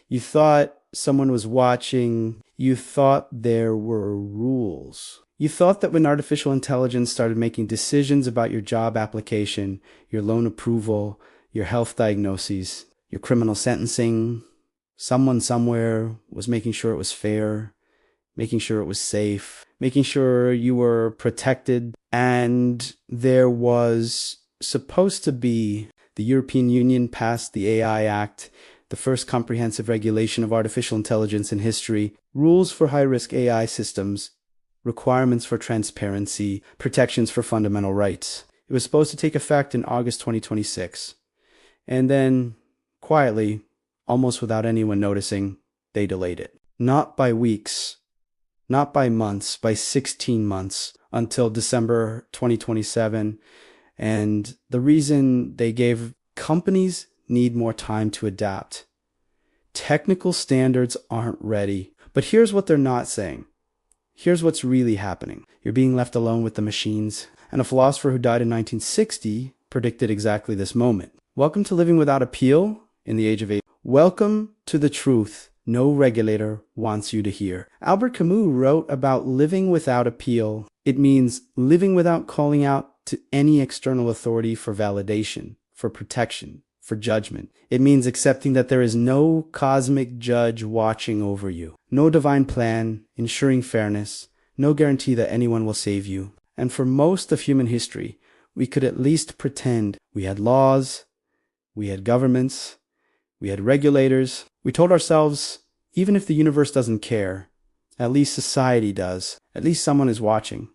You thought someone was watching. You thought there were rules. You thought that when artificial intelligence started making decisions about your job application, your loan approval, your health diagnoses, your criminal sentencing, someone somewhere was making sure it was fair, making sure it was safe, making sure you were protected, and there was supposed to be the European Union passed the AI Act, the first comprehensive regulation of artificial intelligence in history, rules for high-risk AI systems, requirements for transparency, protections for fundamental rights. It was supposed to take effect in August 2026. And then, quietly, almost without anyone noticing, they delayed it. Not by weeks, not by months, by 16 months until December 2027. And the reason they gave, companies need more time to adapt. Technical standards aren't ready. But here's what they're not saying. Here's what's really happening. You're being left alone with the machines. And a philosopher who died in 1960 predicted exactly this moment. Welcome to living without appeal in the age of AI. Welcome to the truth no regulator wants you to hear. Albert Camus wrote about living without appeal. It means living without calling out to any external authority for validation, for protection, for judgment. It means accepting that there is no cosmic judge watching over you, no divine plan ensuring fairness, no guarantee that anyone will save you. And for most of human history, we could at least pretend we had laws, we had governments, we had regulators. We told ourselves, even if the universe doesn't care, at least society does. At least someone is watching.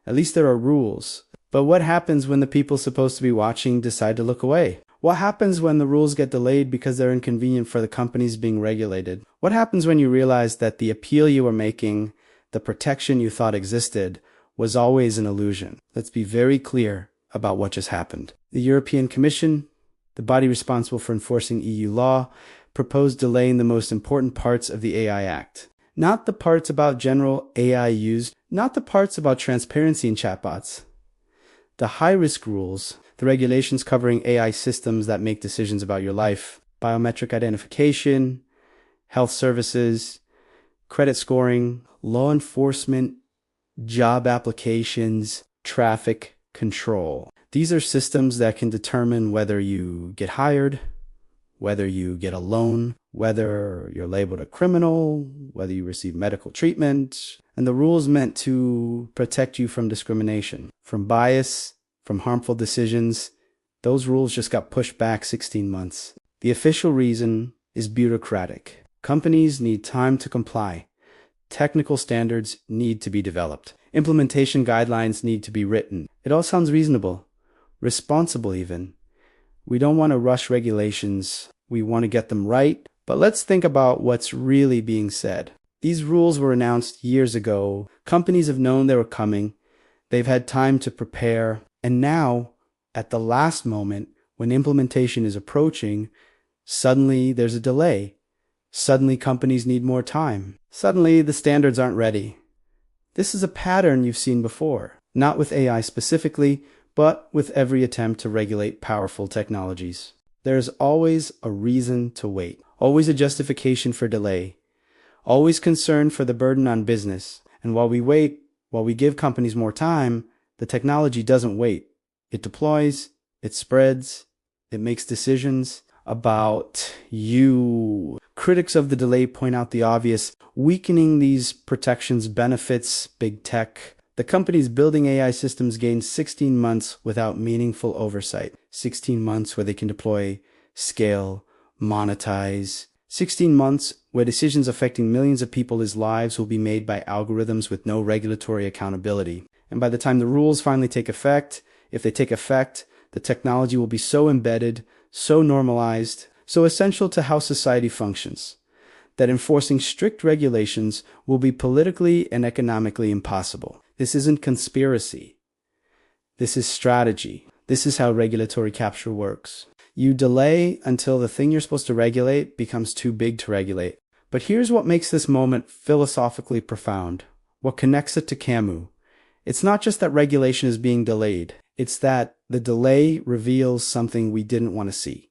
At least there are rules. But what happens when the people supposed to be watching decide to look away? What happens when the rules get delayed because they're inconvenient for the companies being regulated? What happens when you realize that the appeal you were making, the protection you thought existed, was always an illusion? Let's be very clear about what just happened. The European Commission, the body responsible for enforcing EU law, proposed delaying the most important parts of the AI Act. Not the parts about general AI use, not the parts about transparency in chatbots. The high-risk rules, the regulations covering AI systems that make decisions about your life, biometric identification, health services, credit scoring, law enforcement, job applications, traffic control. These are systems that can determine whether you get hired, whether you get a loan, whether you're labeled a criminal, whether you receive medical treatment, and the rules meant to protect you from discrimination, from bias, from harmful decisions. Those rules just got pushed back 16 months. The official reason is bureaucratic. Companies need time to comply. Technical standards need to be developed. Implementation guidelines need to be written. It all sounds reasonable, responsible even. We don't want to rush regulations. We want to get them right. But let's think about what's really being said. These rules were announced years ago. Companies have known they were coming. They've had time to prepare. And now, at the last moment, when implementation is approaching, suddenly there's a delay. Suddenly companies need more time. Suddenly the standards aren't ready. This is a pattern you've seen before, not with AI specifically, but with every attempt to regulate powerful technologies. There's always a reason to wait, always a justification for delay, always concern for the burden on business. And while we wait, while we give companies more time, the technology doesn't wait. It deploys, it spreads, it makes decisions about you. Critics of the delay point out the obvious. Weakening these protections benefits big tech. The companies building AI systems gain 16 months without meaningful oversight. 16 months where they can deploy, scale, monetize. 16 months where decisions affecting millions of people's lives will be made by algorithms with no regulatory accountability. And by the time the rules finally take effect, if they take effect, the technology will be so embedded, so normalized, so essential to how society functions, that enforcing strict regulations will be politically and economically impossible. This isn't conspiracy. This is strategy. This is how regulatory capture works. You delay until the thing you're supposed to regulate becomes too big to regulate. But here's what makes this moment philosophically profound, what connects it to Camus. It's not just that regulation is being delayed. It's that the delay reveals something we didn't want to see.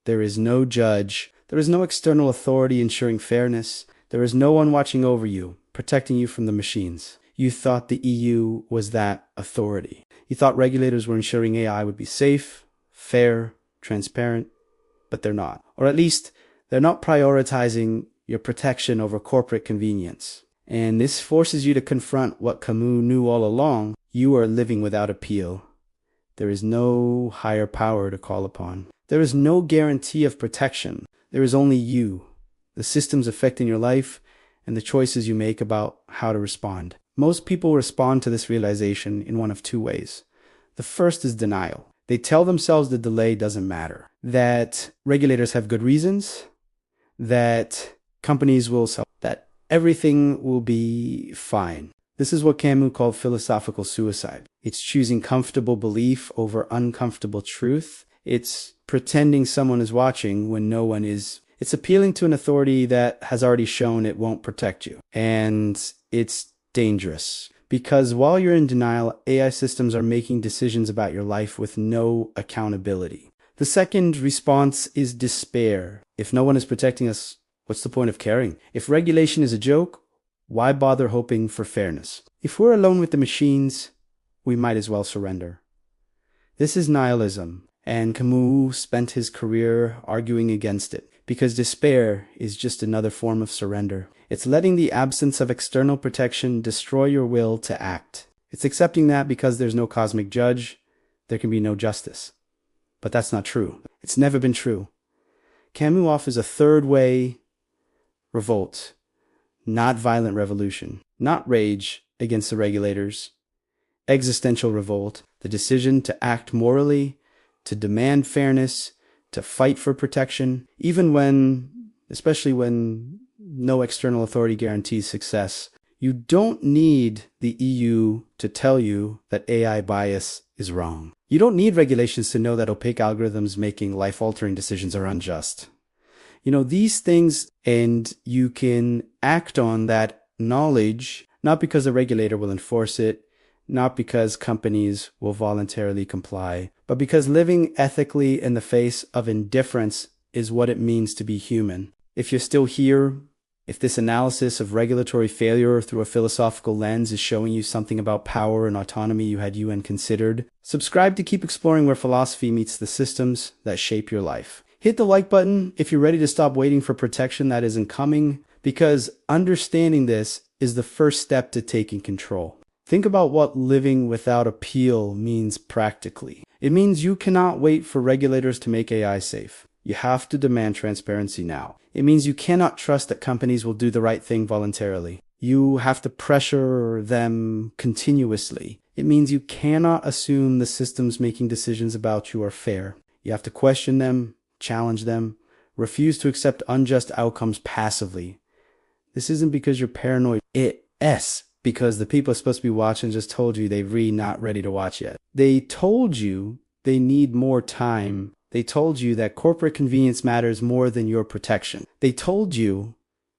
There is no judge. There is no external authority ensuring fairness. There is no one watching over you, protecting you from the machines. You thought the EU was that authority. You thought regulators were ensuring AI would be safe, fair, transparent, but they're not. Or at least, they're not prioritizing your protection over corporate convenience. And this forces you to confront what Camus knew all along. You are living without appeal. There is no higher power to call upon. There is no guarantee of protection. There is only you, the systems affecting your life, and the choices you make about how to respond. Most people respond to this realization in one of two ways. The first is denial. They tell themselves the delay doesn't matter, that regulators have good reasons, that companies will sell, that everything will be fine. This is what Camus called philosophical suicide. It's choosing comfortable belief over uncomfortable truth. It's pretending someone is watching when no one is. It's appealing to an authority that has already shown it won't protect you. And it's dangerous because while you're in denial, AI systems are making decisions about your life with no accountability. The second response is despair. If no one is protecting us, what's the point of caring? If regulation is a joke, why bother hoping for fairness? If we're alone with the machines, we might as well surrender. This is nihilism, and Camus spent his career arguing against it, because despair is just another form of surrender. It's letting the absence of external protection destroy your will to act. It's accepting that because there's no cosmic judge, there can be no justice. But that's not true. It's never been true. Camus offers a third way: revolt. Not violent revolution, not rage against the regulators. Existential revolt, the decision to act morally, to demand fairness, to fight for protection, especially when no external authority guarantees success. You don't need the EU to tell you that AI bias is wrong. You don't need regulations to know that opaque algorithms making life-altering decisions are unjust. These things, and you can act on that knowledge, not because a regulator will enforce it, not because companies will voluntarily comply, but because living ethically in the face of indifference is what it means to be human. If you're still here, if this analysis of regulatory failure through a philosophical lens is showing you something about power and autonomy you had unconsidered, subscribe to keep exploring where philosophy meets the systems that shape your life. Hit the like button if you're ready to stop waiting for protection that isn't coming, because understanding this is the first step to taking control. Think about what living without appeal means practically. It means you cannot wait for regulators to make AI safe. You have to demand transparency now. It means you cannot trust that companies will do the right thing voluntarily. You have to pressure them continuously. It means you cannot assume the systems making decisions about you are fair. You have to question them, challenge them, refuse to accept unjust outcomes passively. This isn't because you're paranoid. It's because the people supposed to be watching just told you they're really not ready to watch yet. They told you they need more time. They told you that corporate convenience matters more than your protection. They told you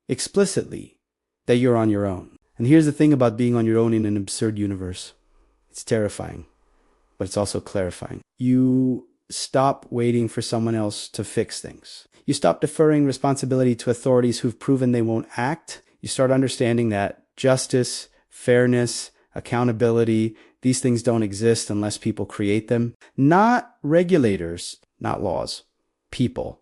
explicitly that you're on your own. And here's the thing about being on your own in an absurd universe. It's terrifying, but it's also clarifying. You stop waiting for someone else to fix things. You stop deferring responsibility to authorities who've proven they won't act. You start understanding that justice, fairness, accountability, these things don't exist unless people create them. Not regulators, not laws. People.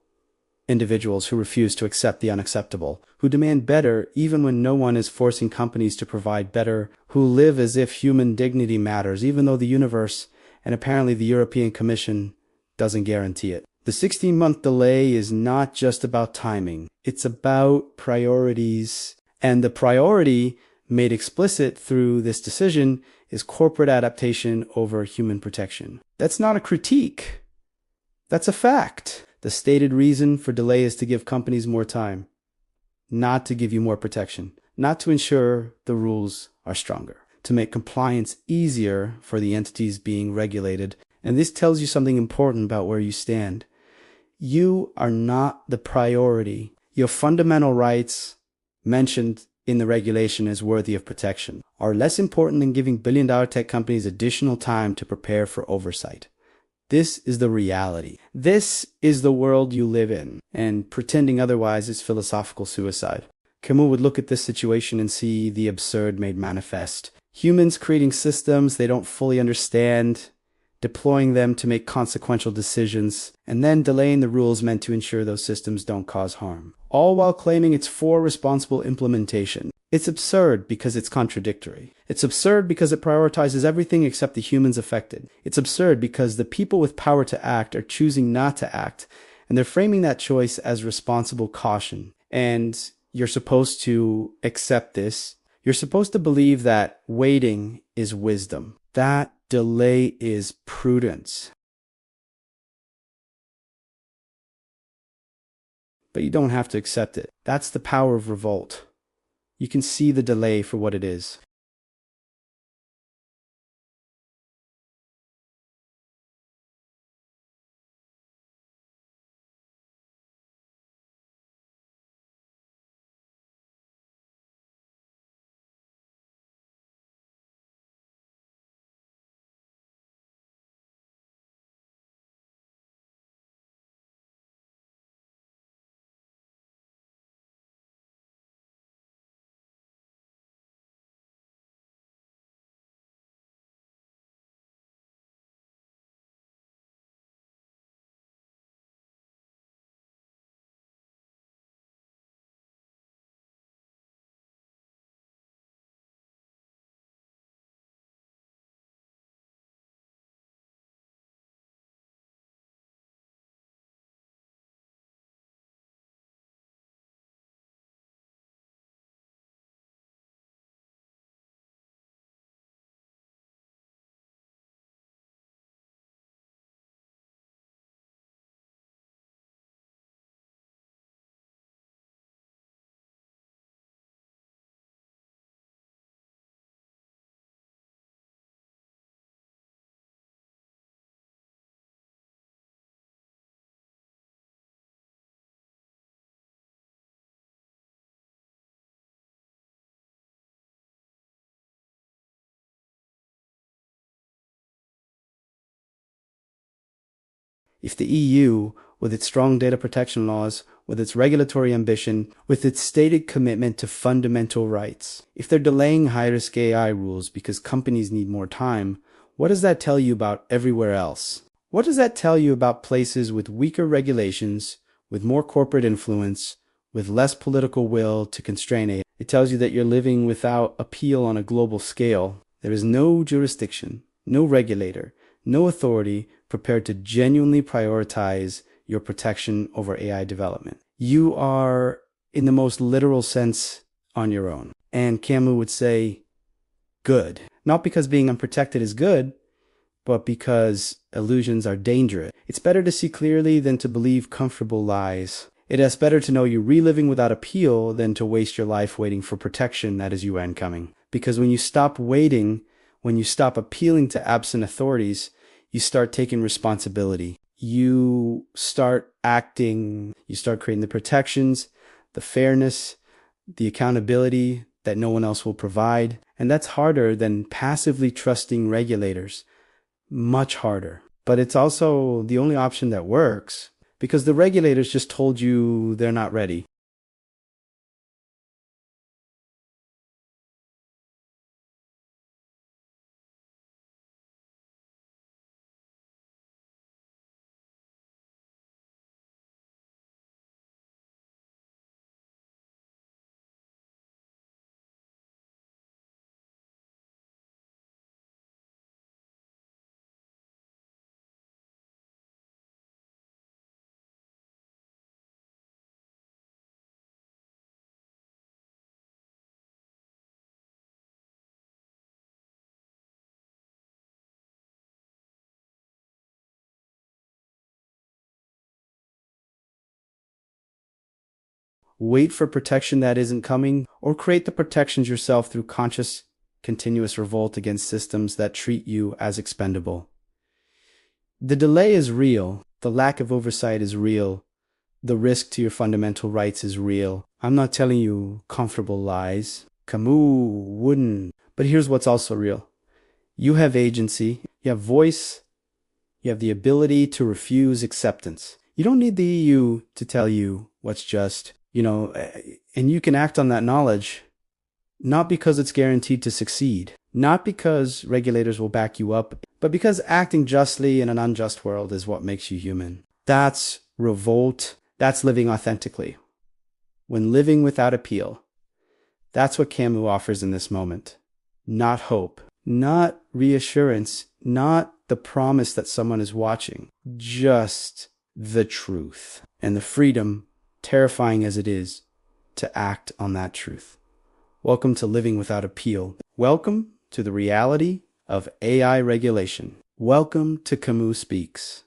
Individuals who refuse to accept the unacceptable, who demand better even when no one is forcing companies to provide better, who live as if human dignity matters even though the universe, and apparently the European Commission, doesn't guarantee it. The 16-month delay is not just about timing. It's about priorities. And the priority made explicit through this decision is corporate adaptation over human protection. That's not a critique. That's a fact. The stated reason for delay is to give companies more time, not to give you more protection, not to ensure the rules are stronger, to make compliance easier for the entities being regulated. And this tells you something important about where you stand. You are not the priority. Your fundamental rights mentioned in the regulation as worthy of protection are less important than giving billion-dollar tech companies additional time to prepare for oversight. This is the reality. This is the world you live in, and pretending otherwise is philosophical suicide. Camus would look at this situation and see the absurd made manifest. Humans creating systems they don't fully understand, deploying them to make consequential decisions, and then delaying the rules meant to ensure those systems don't cause harm, all while claiming it's for responsible implementation. It's absurd because it's contradictory. It's absurd because it prioritizes everything except the humans affected. It's absurd because the people with power to act are choosing not to act, and they're framing that choice as responsible caution. And you're supposed to accept this. You're supposed to believe that waiting is wisdom. That delay is prudence. But you don't have to accept it. That's the power of revolt. You can see the delay for what it is. If the EU, with its strong data protection laws, with its regulatory ambition, with its stated commitment to fundamental rights, if they're delaying high-risk AI rules because companies need more time, what does that tell you about everywhere else? What does that tell you about places with weaker regulations, with more corporate influence, with less political will to constrain it? It tells you that you're living without appeal on a global scale. There is no jurisdiction, no regulator, no authority prepared to genuinely prioritize your protection over AI development. You are, in the most literal sense, on your own. And Camus would say, good. Not because being unprotected is good, but because illusions are dangerous. It's better to see clearly than to believe comfortable lies. It is better to know you're reliving without appeal than to waste your life waiting for protection that is UN coming. Because when you stop waiting, when you stop appealing to absent authorities, you start taking responsibility. You start acting, you start creating the protections, the fairness, the accountability that no one else will provide. And that's harder than passively trusting regulators. Much harder. But it's also the only option that works because the regulators just told you they're not ready. Wait for protection that isn't coming, or create the protections yourself through conscious, continuous revolt against systems that treat you as expendable. The delay is real. The lack of oversight is real. The risk to your fundamental rights is real. I'm not telling you comfortable lies. Camus wouldn't. But here's what's also real. You have agency. You have voice. You have the ability to refuse acceptance. You don't need the EU to tell you what's just, and you can act on that knowledge, not because it's guaranteed to succeed, not because regulators will back you up, but because acting justly in an unjust world is what makes you human. That's revolt. That's living authentically. When living without appeal, that's what Camus offers in this moment. Not hope, not reassurance, not the promise that someone is watching, just the truth and the freedom, terrifying as it is, to act on that truth. Welcome to Living Without Appeal. Welcome to the reality of AI regulation. Welcome to Camus Speaks.